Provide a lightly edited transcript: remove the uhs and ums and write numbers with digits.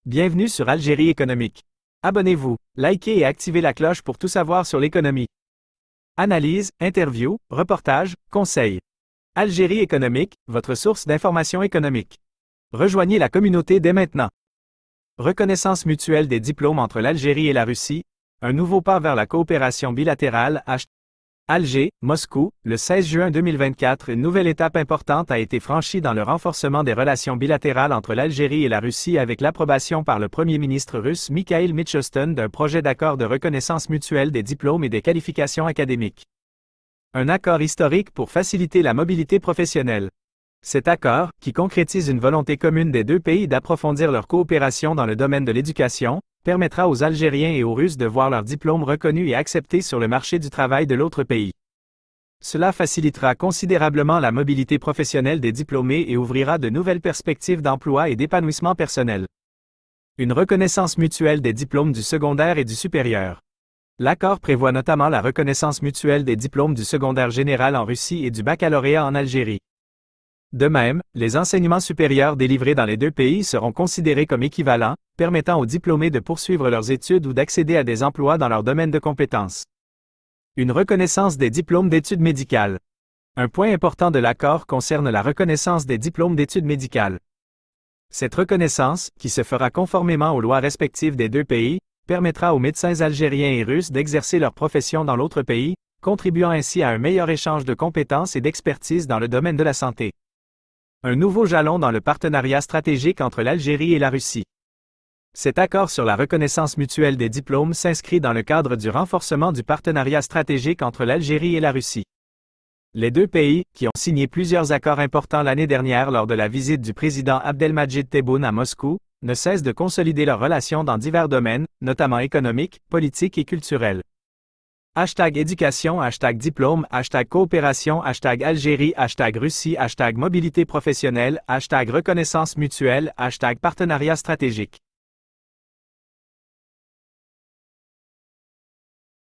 Bienvenue sur Algérie économique. Abonnez-vous, likez et activez la cloche pour tout savoir sur l'économie. Analyse, interview, reportage, conseils. Algérie économique, votre source d'information économique. Rejoignez la communauté dès maintenant. Reconnaissance mutuelle des diplômes entre l'Algérie et la Russie, un nouveau pas vers la coopération bilatérale. Alger, Moscou, le 16 juin 2024, une nouvelle étape importante a été franchie dans le renforcement des relations bilatérales entre l'Algérie et la Russie avec l'approbation par le Premier ministre russe Mikhail Mishustin d'un projet d'accord de reconnaissance mutuelle des diplômes et des qualifications académiques. Un accord historique pour faciliter la mobilité professionnelle. Cet accord, qui concrétise une volonté commune des deux pays d'approfondir leur coopération dans le domaine de l'éducation, permettra aux Algériens et aux Russes de voir leurs diplômes reconnus et acceptés sur le marché du travail de l'autre pays. Cela facilitera considérablement la mobilité professionnelle des diplômés et ouvrira de nouvelles perspectives d'emploi et d'épanouissement personnel. Une reconnaissance mutuelle des diplômes du secondaire et du supérieur. L'accord prévoit notamment la reconnaissance mutuelle des diplômes du secondaire général en Russie et du baccalauréat en Algérie. De même, les enseignements supérieurs délivrés dans les deux pays seront considérés comme équivalents, permettant aux diplômés de poursuivre leurs études ou d'accéder à des emplois dans leur domaine de compétences. Une reconnaissance des diplômes d'études médicales. Un point important de l'accord concerne la reconnaissance des diplômes d'études médicales. Cette reconnaissance, qui se fera conformément aux lois respectives des deux pays, permettra aux médecins algériens et russes d'exercer leur profession dans l'autre pays, contribuant ainsi à un meilleur échange de compétences et d'expertise dans le domaine de la santé. Un nouveau jalon dans le partenariat stratégique entre l'Algérie et la Russie. Cet accord sur la reconnaissance mutuelle des diplômes s'inscrit dans le cadre du renforcement du partenariat stratégique entre l'Algérie et la Russie. Les deux pays, qui ont signé plusieurs accords importants l'année dernière lors de la visite du président Abdelmadjid Tebboune à Moscou, ne cessent de consolider leurs relations dans divers domaines, notamment économiques, politiques et culturels. #éducation, #diplôme, #coopération, #Algérie, #Russie, #mobilité professionnelle, #reconnaissance mutuelle, #partenariat stratégique.